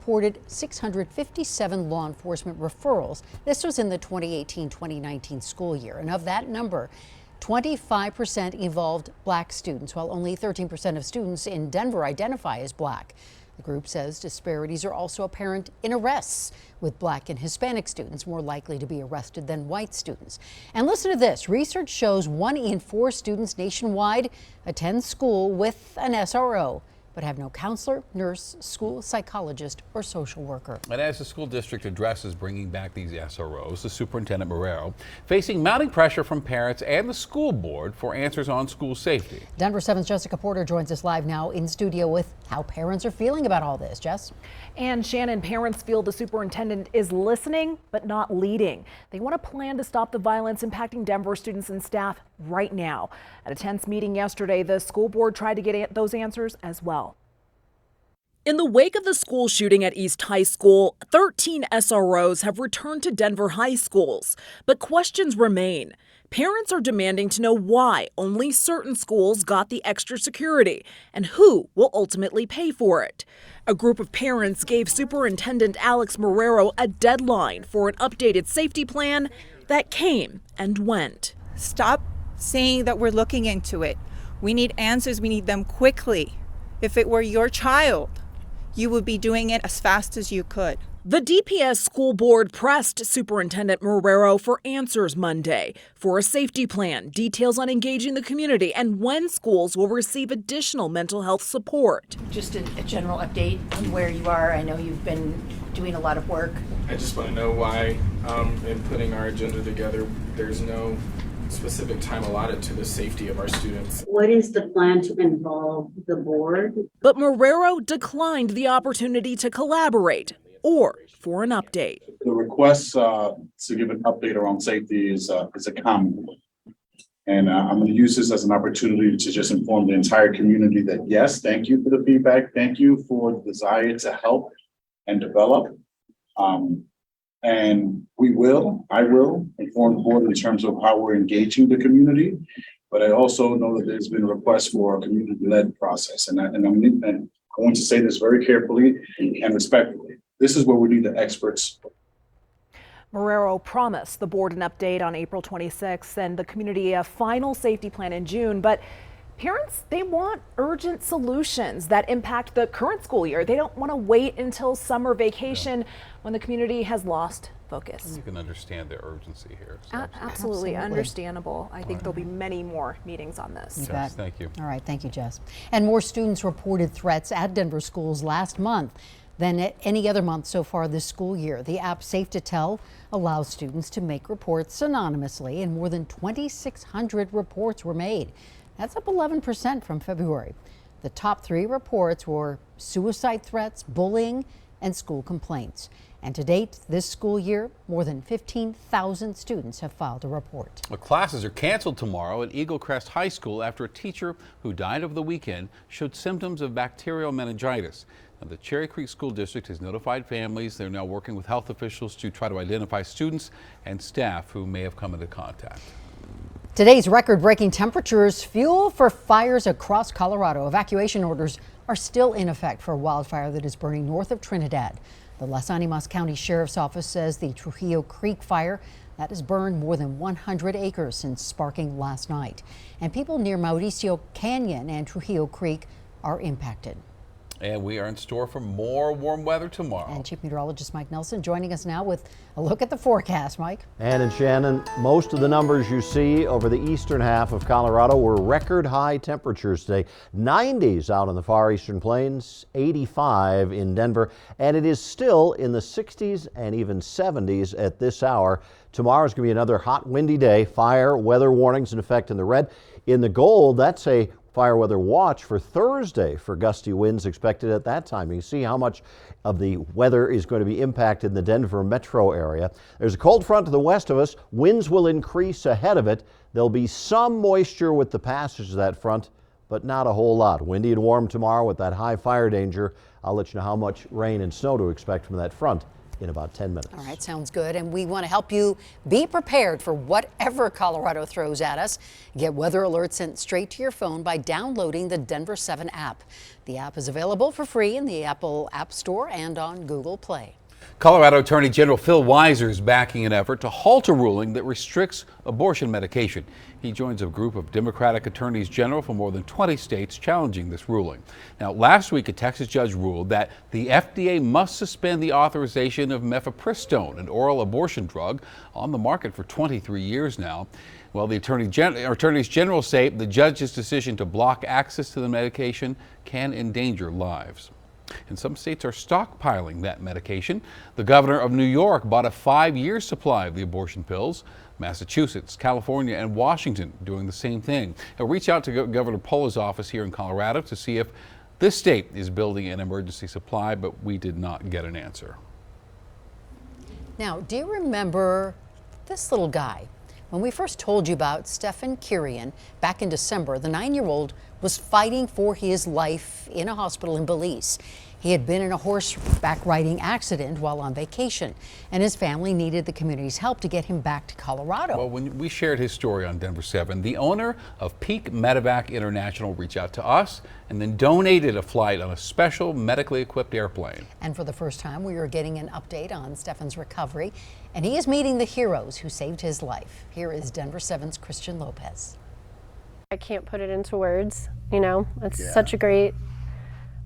reported 657 law enforcement referrals. This was in the 2018-2019 school year. And of that number, 25% involved Black students, while only 13% of students in Denver identify as Black. The group says disparities are also apparent in arrests, with Black and Hispanic students more likely to be arrested than white students. And listen to this. Research shows 1 in 4 students nationwide attend school with an SRO, but have no counselor, nurse, school psychologist, or social worker. And as the school district addresses bringing back these SROs, the Superintendent Marrero facing mounting pressure from parents and the school board for answers on school safety. Denver 7's Jessica Porter joins us live now in studio with how parents are feeling about all this. Jess? And Shannon, parents feel the superintendent is listening but not leading. They want a plan to stop the violence impacting Denver students and staff right now. At a tense meeting yesterday, the school board tried to get those answers as well. In the wake of the school shooting at East High School, 13 SROs have returned to Denver high schools, but questions remain. Parents are demanding to know why only certain schools got the extra security and who will ultimately pay for it. A group of parents gave Superintendent Alex Marrero a deadline for an updated safety plan that came and went. Stop saying that we're looking into it. We need answers. We need them quickly. If it were your child, you would be doing it as fast as you could. The DPS school board pressed Superintendent Marrero for answers Monday for a safety plan, details on engaging the community, and when schools will receive additional mental health support. Just a general update on where you are. I know you've been doing a lot of work. I just want to know why in putting our agenda together, there's no specific time allotted to the safety of our students. What is the plan to involve the board? But Marrero declined the opportunity to collaborate or for an update. The request to give an update around safety is a common one. And I'm going to use this as an opportunity to just inform the entire community that yes, thank you for the feedback. Thank you for the desire to help and develop. And I will inform the board in terms of how we're engaging the community. But I also know that there's been a request for a community-led process. And I'm going to say this very carefully and respectfully. This is where we need the experts. Marrero promised the board an update on April 26th and the community a final safety plan in June. But parents, they want urgent solutions that impact the current school year. They don't want to wait until summer vacation when the community has lost focus. You can understand the urgency here. So Absolutely understandable. I think there'll be many more meetings on this. Jess, thank you. All right, thank you, Jess. And more students reported threats at Denver schools last month than at any other month so far this school year. The app Safe to Tell allows students to make reports anonymously, and more than 2,600 reports were made. That's up 11% from February. The top 3 reports were suicide threats, bullying, and school complaints. And to date, this school year, more than 15,000 students have filed a report. Well, classes are canceled tomorrow at Eagle Crest High School after a teacher who died over the weekend showed symptoms of bacterial meningitis. Now, the Cherry Creek School District has notified families. They're now working with health officials to try to identify students and staff who may have come into contact. Today's record-breaking temperatures fuel for fires across Colorado. Evacuation orders are still in effect for a wildfire that is burning north of Trinidad. The Las Animas County Sheriff's Office says the Trujillo Creek fire that has burned more than 100 acres since sparking last night. And people near Mauricio Canyon and Trujillo Creek are impacted. And we are in store for more warm weather tomorrow. And Chief Meteorologist Mike Nelson joining us now with a look at the forecast. Mike? And Shannon, most of the numbers you see over the eastern half of Colorado were record high temperatures today. 90s out on the far eastern plains, 85 in Denver, and it is still in the 60s and even 70s at this hour. Tomorrow's going to be another hot, windy day. Fire weather warnings in effect in the red. In the gold, that's a fire weather watch for Thursday for gusty winds expected at that time. You can see how much of the weather is going to be impacted in the Denver metro area. There's a cold front to the west of us. Winds will increase ahead of it. There'll be some moisture with the passage of that front, but not a whole lot. Windy and warm tomorrow with that high fire danger. I'll let you know how much rain and snow to expect from that front in about 10 minutes. All right, sounds good. And we want to help you be prepared for whatever Colorado throws at us. Get weather alerts sent straight to your phone by downloading the Denver 7 app. The app is available for free in the Apple App Store and on Google Play. Colorado Attorney General Phil Weiser is backing an effort to halt a ruling that restricts abortion medication. He joins a group of Democratic attorneys general from more than 20 states challenging this ruling. Now, last week, a Texas judge ruled that the FDA must suspend the authorization of mifepristone, an oral abortion drug on the market for 23 years now. Well, the attorneys general say the judge's decision to block access to the medication can endanger lives. And some states are stockpiling that medication. The governor of New York bought a 5-year supply of the abortion pills. Massachusetts, California, and Washington doing the same thing. Now, reach out to Governor Pola's office here in Colorado to see if this state is building an emergency supply, but we did not get an answer. Now, do you remember this little guy? When we first told you about Stephen Kirian back in December, the 9-year-old was fighting for his life in a hospital in Belize. He had been in a horseback riding accident while on vacation, and his family needed the community's help to get him back to Colorado. Well, when we shared his story on Denver 7, the owner of Peak Medevac International reached out to us and then donated a flight on a special medically equipped airplane. And for the first time, we are getting an update on Stephen's recovery, and he is meeting the heroes who saved his life. Here is Denver 7's Christian Lopez. I can't put it into words, you know, it's such a great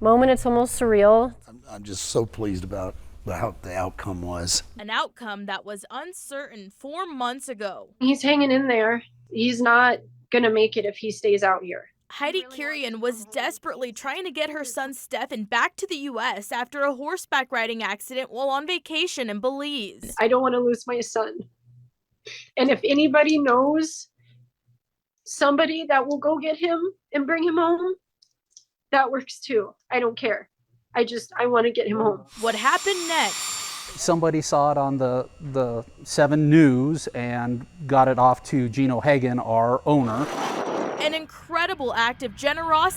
moment. It's almost surreal. I'm just so pleased about how the outcome was. An outcome that was uncertain 4 months ago. He's hanging in there. He's not going to make it if he stays out here. Heidi Kirian was desperately trying to get her son Stephen back to the U.S. after a horseback riding accident while on vacation in Belize. I don't want to lose my son. And if anybody knows somebody that will go get him and bring him home, that works too. I don't care. I want to get him home. What happened next? Somebody saw it on the 7 News and got it off to Gino Hagen, our owner. An incredible act of generosity